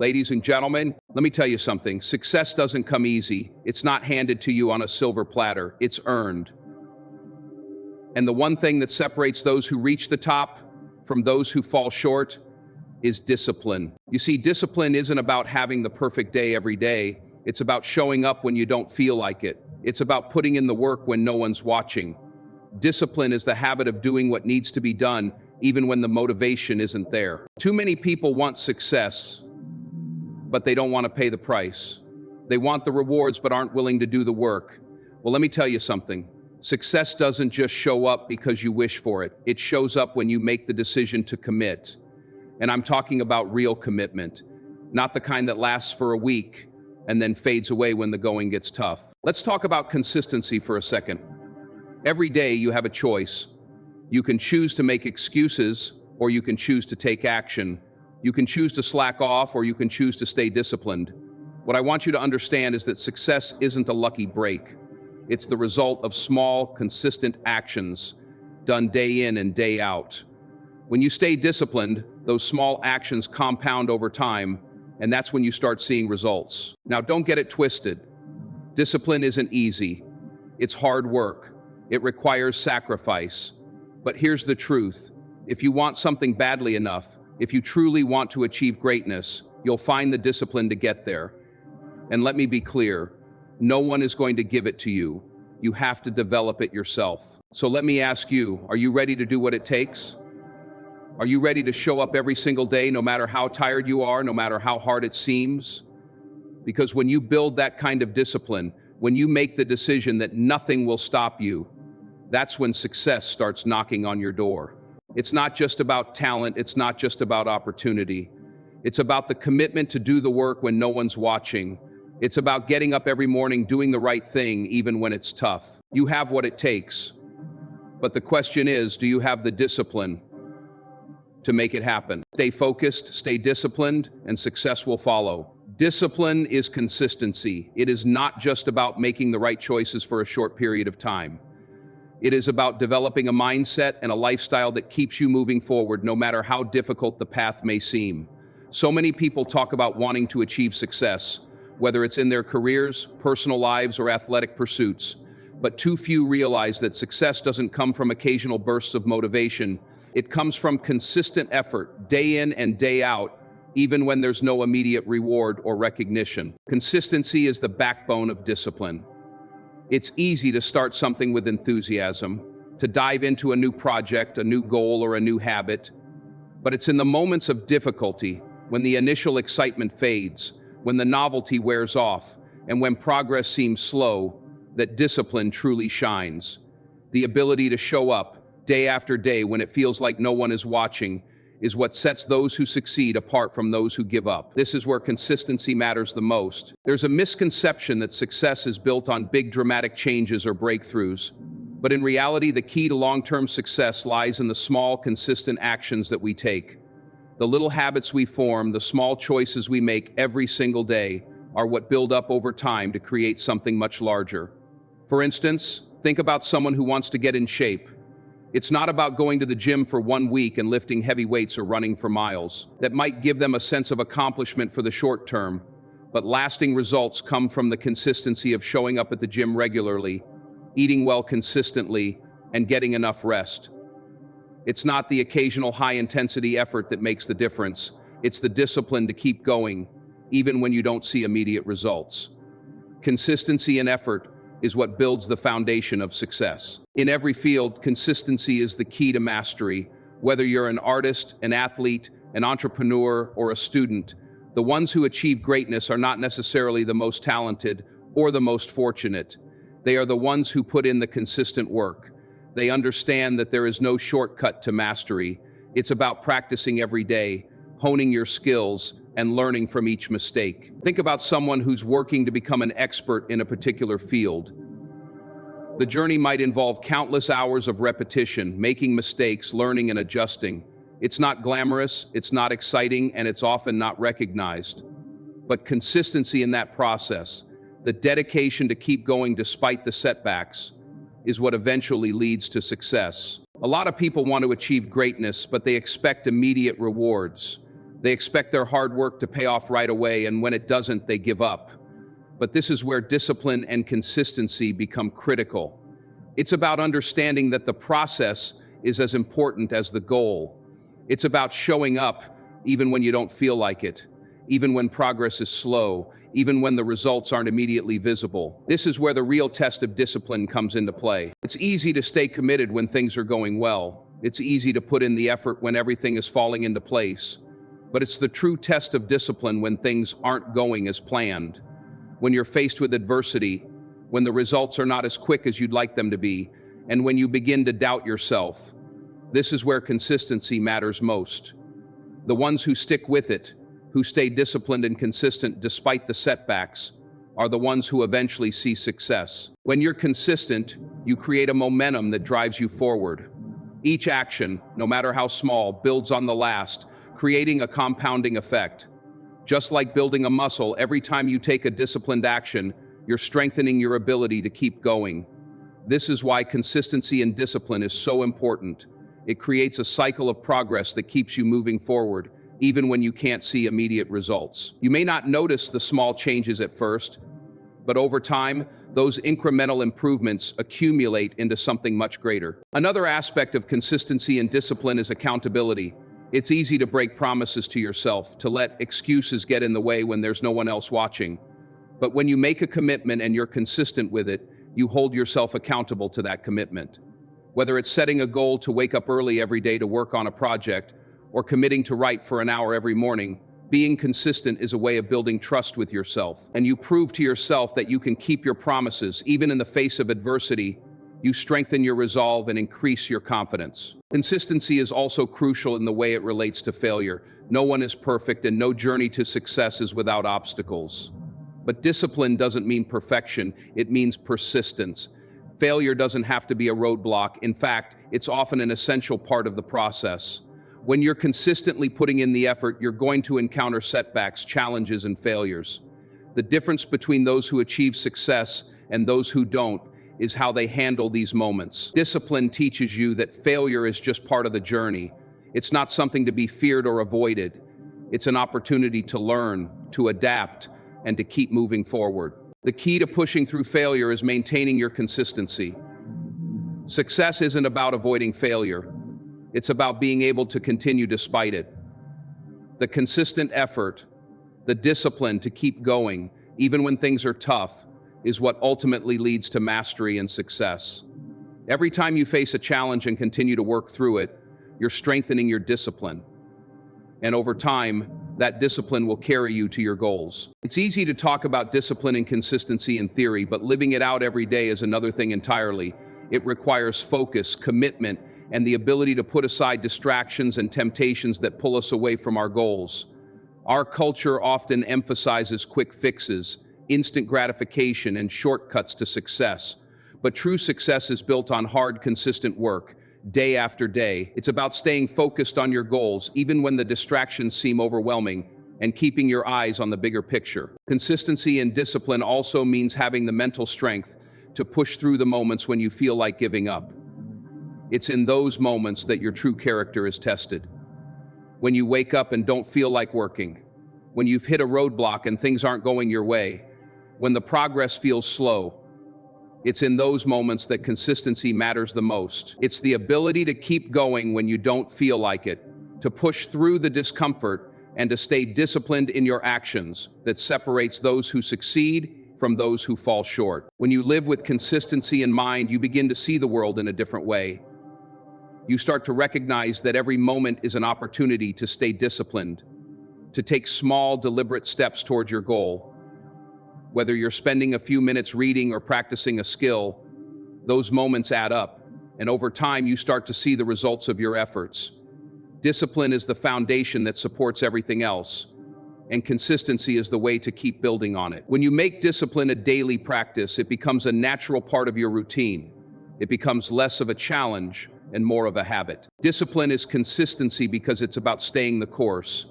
Ladies and gentlemen, let me tell you something. Success doesn't come easy. It's not handed to you on a silver platter. It's earned. And the one thing that separates those who reach the top from those who fall short is discipline. You see, discipline isn't about having the perfect day every day. It's about showing up when you don't feel like it. It's about putting in the work when no one's watching. Discipline is the habit of doing what needs to be done, even when the motivation isn't there. Too many people want success, but they don't want to pay the price. They want the rewards, but aren't willing to do the work. Well, let me tell you something. Success doesn't just show up because you wish for it. It shows up when you make the decision to commit. And I'm talking about real commitment, not the kind that lasts for a week and then fades away when the going gets tough. Let's talk about consistency for a second. Every day you have a choice. You can choose to make excuses, or you can choose to take action. You can choose to slack off, or you can choose to stay disciplined. What I want you to understand is that success isn't a lucky break. It's the result of small, consistent actions done day in and day out. When you stay disciplined, those small actions compound over time, and that's when you start seeing results. Now, don't get it twisted. Discipline isn't easy. It's hard work. It requires sacrifice. But here's the truth. If you want something badly enough, if you truly want to achieve greatness, you'll find the discipline to get there. And let me be clear, no one is going to give it to you. You have to develop it yourself. So let me ask you, are you ready to do what it takes? Are you ready to show up every single day, no matter how tired you are, no matter how hard it seems? Because when you build that kind of discipline, when you make the decision that nothing will stop you, that's when success starts knocking on your door. It's not just about talent, it's not just about opportunity. It's about the commitment to do the work when no one's watching. It's about getting up every morning, doing the right thing, even when it's tough. You have what it takes. But the question is, do you have the discipline to make it happen? Stay focused, stay disciplined, and success will follow. Discipline is consistency. It is not just about making the right choices for a short period of time. It is about developing a mindset and a lifestyle that keeps you moving forward, no matter how difficult the path may seem. So many people talk about wanting to achieve success, whether it's in their careers, personal lives, or athletic pursuits. But too few realize that success doesn't come from occasional bursts of motivation. It comes from consistent effort, day in and day out, even when there's no immediate reward or recognition. Consistency is the backbone of discipline. It's easy to start something with enthusiasm, to dive into a new project, a new goal, or a new habit. But it's in the moments of difficulty, when the initial excitement fades, when the novelty wears off, and when progress seems slow, that discipline truly shines. The ability to show up day after day when it feels like no one is watching is what sets those who succeed apart from those who give up. This is where consistency matters the most. There's a misconception that success is built on big dramatic changes or breakthroughs. But in reality, the key to long-term success lies in the small, consistent actions that we take. The little habits we form, the small choices we make every single day are what build up over time to create something much larger. For instance, think about someone who wants to get in shape. It's not about going to the gym for 1 week and lifting heavy weights or running for miles. That might give them a sense of accomplishment for the short term, but lasting results come from the consistency of showing up at the gym regularly, eating well consistently, and getting enough rest. It's not the occasional high-intensity effort that makes the difference. It's the discipline to keep going, even when you don't see immediate results. Consistency and effort is what builds the foundation of success. In every field, consistency is the key to mastery. Whether you're an artist, an athlete, an entrepreneur, or a student, the ones who achieve greatness are not necessarily the most talented or the most fortunate. They are the ones who put in the consistent work. They understand that there is no shortcut to mastery. It's about practicing every day, honing your skills, and learning from each mistake. Think about someone who's working to become an expert in a particular field. The journey might involve countless hours of repetition, making mistakes, learning, and adjusting. It's not glamorous, it's not exciting, and it's often not recognized. But consistency in that process, the dedication to keep going despite the setbacks, is what eventually leads to success. A lot of people want to achieve greatness, but they expect immediate rewards. They expect their hard work to pay off right away, and when it doesn't, they give up. But this is where discipline and consistency become critical. It's about understanding that the process is as important as the goal. It's about showing up even when you don't feel like it, even when progress is slow, even when the results aren't immediately visible. This is where the real test of discipline comes into play. It's easy to stay committed when things are going well. It's easy to put in the effort when everything is falling into place. But it's the true test of discipline when things aren't going as planned, when you're faced with adversity, when the results are not as quick as you'd like them to be, and when you begin to doubt yourself. This is where consistency matters most. The ones who stick with it, who stay disciplined and consistent despite the setbacks, are the ones who eventually see success. When you're consistent, you create a momentum that drives you forward. Each action, no matter how small, builds on the last, creating a compounding effect. Just like building a muscle, every time you take a disciplined action, you're strengthening your ability to keep going. This is why consistency and discipline is so important. It creates a cycle of progress that keeps you moving forward, even when you can't see immediate results. You may not notice the small changes at first, but over time, those incremental improvements accumulate into something much greater. Another aspect of consistency and discipline is accountability. It's easy to break promises to yourself, to let excuses get in the way when there's no one else watching. But when you make a commitment and you're consistent with it, you hold yourself accountable to that commitment. Whether it's setting a goal to wake up early every day to work on a project, or committing to write for an hour every morning, being consistent is a way of building trust with yourself. And you prove to yourself that you can keep your promises, even in the face of adversity. You strengthen your resolve and increase your confidence. Consistency is also crucial in the way it relates to failure. No one is perfect, and no journey to success is without obstacles. But discipline doesn't mean perfection, it means persistence. Failure doesn't have to be a roadblock. In fact, it's often an essential part of the process. When you're consistently putting in the effort, you're going to encounter setbacks, challenges, and failures. The difference between those who achieve success and those who don't is how they handle these moments. Discipline teaches you that failure is just part of the journey. It's not something to be feared or avoided. It's an opportunity to learn, to adapt, and to keep moving forward. The key to pushing through failure is maintaining your consistency. Success isn't about avoiding failure. It's about being able to continue despite it. The consistent effort, the discipline to keep going, even when things are tough, is what ultimately leads to mastery and success. Every time you face a challenge and continue to work through it, you're strengthening your discipline. And over time, that discipline will carry you to your goals. It's easy to talk about discipline and consistency in theory, but living it out every day is another thing entirely. It requires focus, commitment, and the ability to put aside distractions and temptations that pull us away from our goals. Our culture often emphasizes quick fixes, instant gratification, and shortcuts to success. But true success is built on hard, consistent work, day after day. It's about staying focused on your goals, even when the distractions seem overwhelming, and keeping your eyes on the bigger picture. Consistency and discipline also means having the mental strength to push through the moments when you feel like giving up. It's in those moments that your true character is tested. When you wake up and don't feel like working, when you've hit a roadblock and things aren't going your way, when the progress feels slow, it's in those moments that consistency matters the most. It's the ability to keep going when you don't feel like it, to push through the discomfort, and to stay disciplined in your actions that separates those who succeed from those who fall short. When you live with consistency in mind, you begin to see the world in a different way. You start to recognize that every moment is an opportunity to stay disciplined, to take small, deliberate steps towards your goal. Whether you're spending a few minutes reading or practicing a skill, those moments add up, and over time you start to see the results of your efforts. Discipline is the foundation that supports everything else, and consistency is the way to keep building on it. When you make discipline a daily practice, it becomes a natural part of your routine. It becomes less of a challenge and more of a habit. Discipline is consistency because it's about staying the course.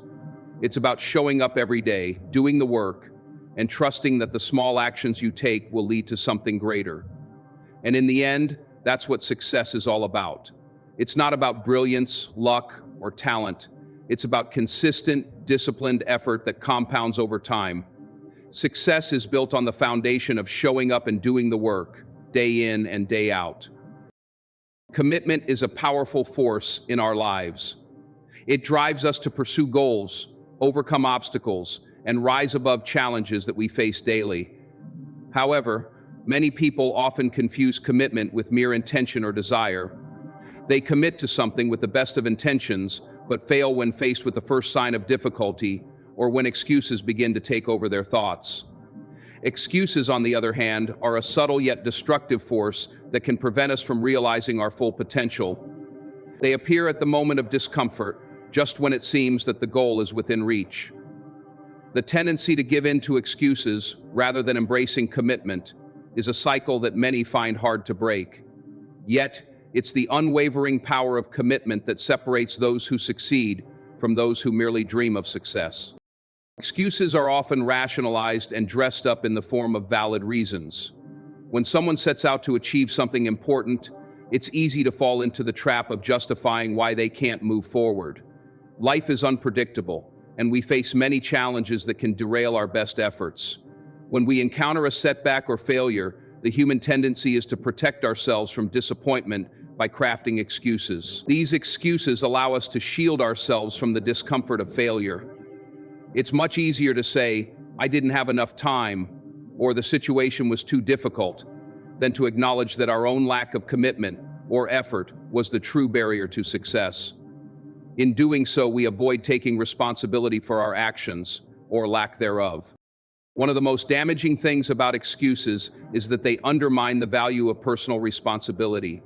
It's about showing up every day, doing the work, and trusting that the small actions you take will lead to something greater. And in the end, that's what success is all about. It's not about brilliance, luck, or talent. It's about consistent, disciplined effort that compounds over time. Success is built on the foundation of showing up and doing the work, day in and day out. Commitment is a powerful force in our lives. It drives us to pursue goals, overcome obstacles, and rise above challenges that we face daily. However, many people often confuse commitment with mere intention or desire. They commit to something with the best of intentions, but fail when faced with the first sign of difficulty or when excuses begin to take over their thoughts. Excuses, on the other hand, are a subtle yet destructive force that can prevent us from realizing our full potential. They appear at the moment of discomfort, just when it seems that the goal is within reach. The tendency to give in to excuses rather than embracing commitment is a cycle that many find hard to break. Yet, it's the unwavering power of commitment that separates those who succeed from those who merely dream of success. Excuses are often rationalized and dressed up in the form of valid reasons. When someone sets out to achieve something important, it's easy to fall into the trap of justifying why they can't move forward. Life is unpredictable, and we face many challenges that can derail our best efforts. When we encounter a setback or failure, the human tendency is to protect ourselves from disappointment by crafting excuses. These excuses allow us to shield ourselves from the discomfort of failure. It's much easier to say, "I didn't have enough time," or "the situation was too difficult," than to acknowledge that our own lack of commitment or effort was the true barrier to success. In doing so, we avoid taking responsibility for our actions, or lack thereof. One of the most damaging things about excuses is that they undermine the value of personal responsibility.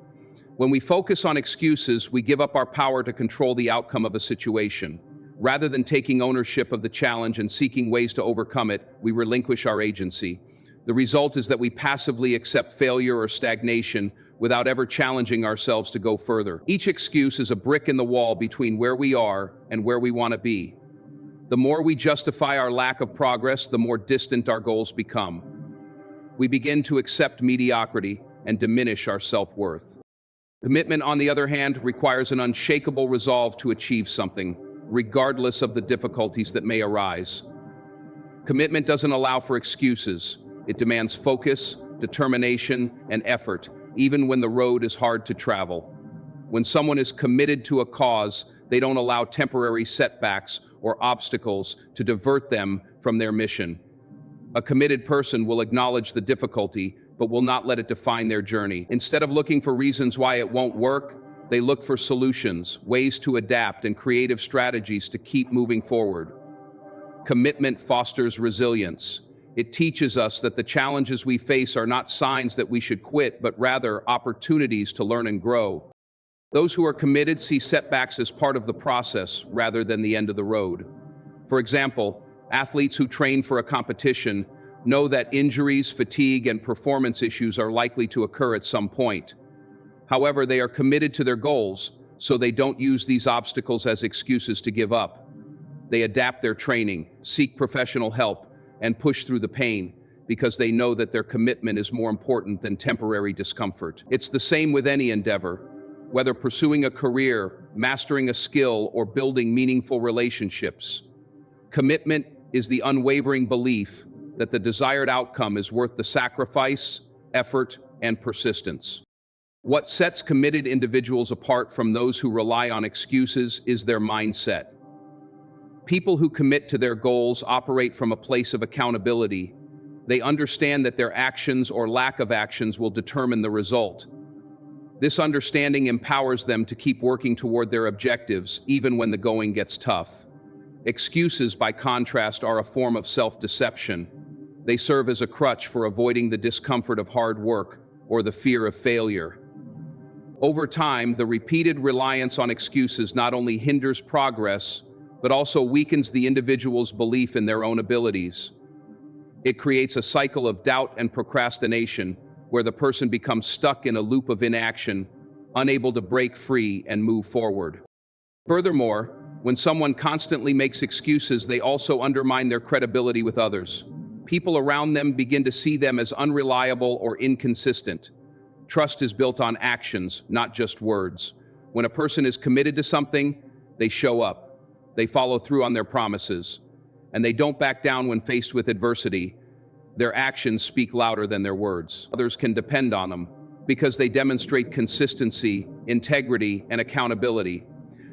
When we focus on excuses, we give up our power to control the outcome of a situation. Rather than taking ownership of the challenge and seeking ways to overcome it, we relinquish our agency. The result is that we passively accept failure or stagnation without ever challenging ourselves to go further. Each excuse is a brick in the wall between where we are and where we want to be. The more we justify our lack of progress, the more distant our goals become. We begin to accept mediocrity and diminish our self-worth. Commitment, on the other hand, requires an unshakable resolve to achieve something, regardless of the difficulties that may arise. Commitment doesn't allow for excuses. It demands focus, determination, and effort, even when the road is hard to travel. When someone is committed to a cause, they don't allow temporary setbacks or obstacles to divert them from their mission. A committed person will acknowledge the difficulty, but will not let it define their journey. Instead of looking for reasons why it won't work, they look for solutions, ways to adapt, and creative strategies to keep moving forward. Commitment fosters resilience. It teaches us that the challenges we face are not signs that we should quit, but rather opportunities to learn and grow. Those who are committed see setbacks as part of the process rather than the end of the road. For example, athletes who train for a competition know that injuries, fatigue, and performance issues are likely to occur at some point. However, they are committed to their goals, so they don't use these obstacles as excuses to give up. They adapt their training, seek professional help, and push through the pain because they know that their commitment is more important than temporary discomfort. It's the same with any endeavor, whether pursuing a career, mastering a skill, or building meaningful relationships. Commitment is the unwavering belief that the desired outcome is worth the sacrifice, effort, and persistence. What sets committed individuals apart from those who rely on excuses is their mindset. People who commit to their goals operate from a place of accountability. They understand that their actions or lack of actions will determine the result. This understanding empowers them to keep working toward their objectives, even when the going gets tough. Excuses, by contrast, are a form of self-deception. They serve as a crutch for avoiding the discomfort of hard work or the fear of failure. Over time, the repeated reliance on excuses not only hinders progress, but also weakens the individual's belief in their own abilities. It creates a cycle of doubt and procrastination, where the person becomes stuck in a loop of inaction, unable to break free and move forward. Furthermore, when someone constantly makes excuses, they also undermine their credibility with others. People around them begin to see them as unreliable or inconsistent. Trust is built on actions, not just words. When a person is committed to something, they show up. They follow through on their promises, and they don't back down when faced with adversity. Their actions speak louder than their words. Others can depend on them because they demonstrate consistency, integrity, and accountability.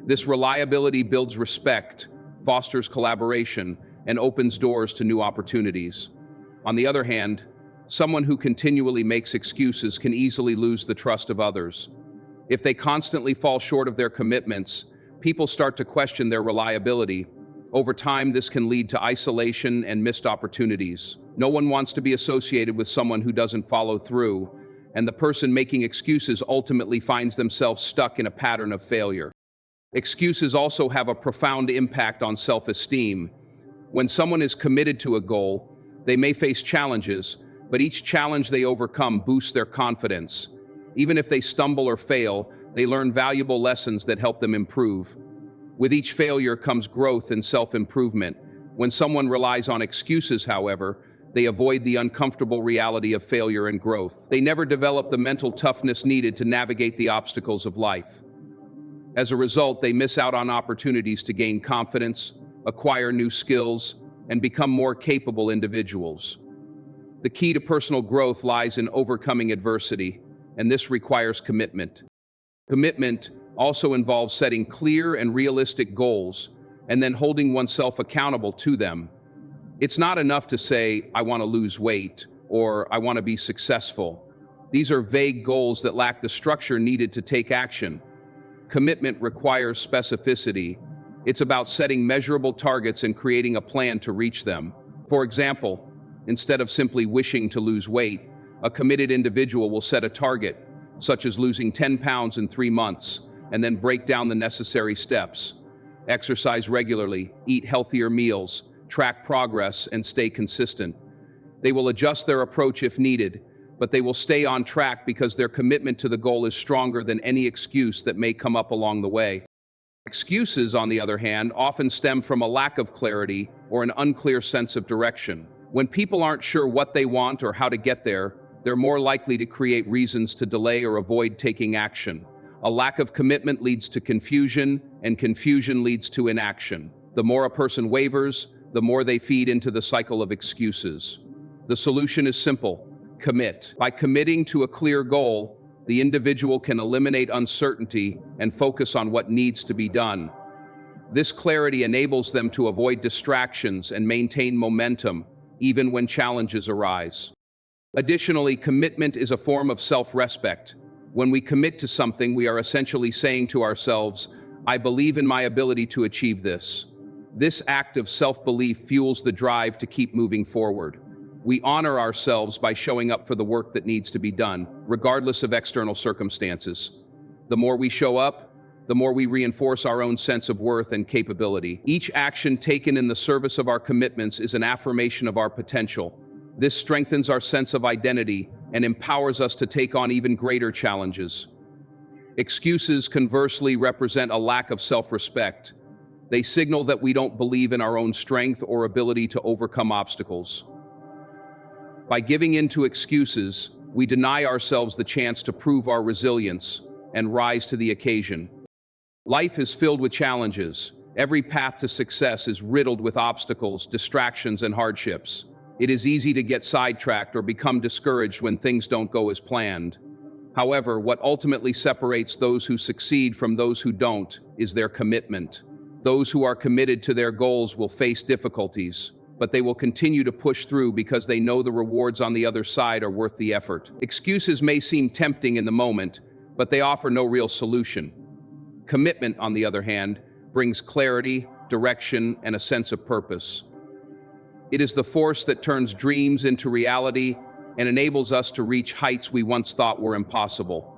This reliability builds respect, fosters collaboration, and opens doors to new opportunities. On the other hand, someone who continually makes excuses can easily lose the trust of others. If they constantly fall short of their commitments, people start to question their reliability. Over time, this can lead to isolation and missed opportunities. No one wants to be associated with someone who doesn't follow through, and the person making excuses ultimately finds themselves stuck in a pattern of failure. Excuses also have a profound impact on self-esteem. When someone is committed to a goal, they may face challenges, but each challenge they overcome boosts their confidence. Even if they stumble or fail, they learn valuable lessons that help them improve. With each failure comes growth and self-improvement. When someone relies on excuses, however, they avoid the uncomfortable reality of failure and growth. They never develop the mental toughness needed to navigate the obstacles of life. As a result, they miss out on opportunities to gain confidence, acquire new skills, and become more capable individuals. The key to personal growth lies in overcoming adversity, and this requires commitment. Commitment also involves setting clear and realistic goals and then holding oneself accountable to them. It's not enough to say, "I want to lose weight," or "I want to be successful." These are vague goals that lack the structure needed to take action. Commitment requires specificity. It's about setting measurable targets and creating a plan to reach them. For example, instead of simply wishing to lose weight, a committed individual will set a target, such as losing 10 pounds in 3 months, and then break down the necessary steps. Exercise regularly, eat healthier meals, track progress, and stay consistent. They will adjust their approach if needed, but they will stay on track because their commitment to the goal is stronger than any excuse that may come up along the way. Excuses, on the other hand, often stem from a lack of clarity or an unclear sense of direction. When people aren't sure what they want or how to get there, they're more likely to create reasons to delay or avoid taking action. A lack of commitment leads to confusion, and confusion leads to inaction. The more a person wavers, the more they feed into the cycle of excuses. The solution is simple: commit. By committing to a clear goal, the individual can eliminate uncertainty and focus on what needs to be done. This clarity enables them to avoid distractions and maintain momentum, even when challenges arise. Additionally, commitment is a form of self-respect. When we commit to something, we are essentially saying to ourselves, "I believe in my ability to achieve this." This act of self-belief fuels the drive to keep moving forward. We honor ourselves by showing up for the work that needs to be done, regardless of external circumstances. The more we show up, the more we reinforce our own sense of worth and capability. Each action taken in the service of our commitments is an affirmation of our potential. This strengthens our sense of identity and empowers us to take on even greater challenges. Excuses, conversely, represent a lack of self-respect. They signal that we don't believe in our own strength or ability to overcome obstacles. By giving in to excuses, we deny ourselves the chance to prove our resilience and rise to the occasion. Life is filled with challenges. Every path to success is riddled with obstacles, distractions, and hardships. It is easy to get sidetracked or become discouraged when things don't go as planned. However, what ultimately separates those who succeed from those who don't is their commitment. Those who are committed to their goals will face difficulties, but they will continue to push through because they know the rewards on the other side are worth the effort. Excuses may seem tempting in the moment, but they offer no real solution. Commitment, on the other hand, brings clarity, direction, and a sense of purpose. It is the force that turns dreams into reality and enables us to reach heights we once thought were impossible.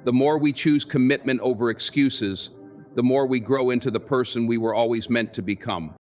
The more we choose commitment over excuses, the more we grow into the person we were always meant to become.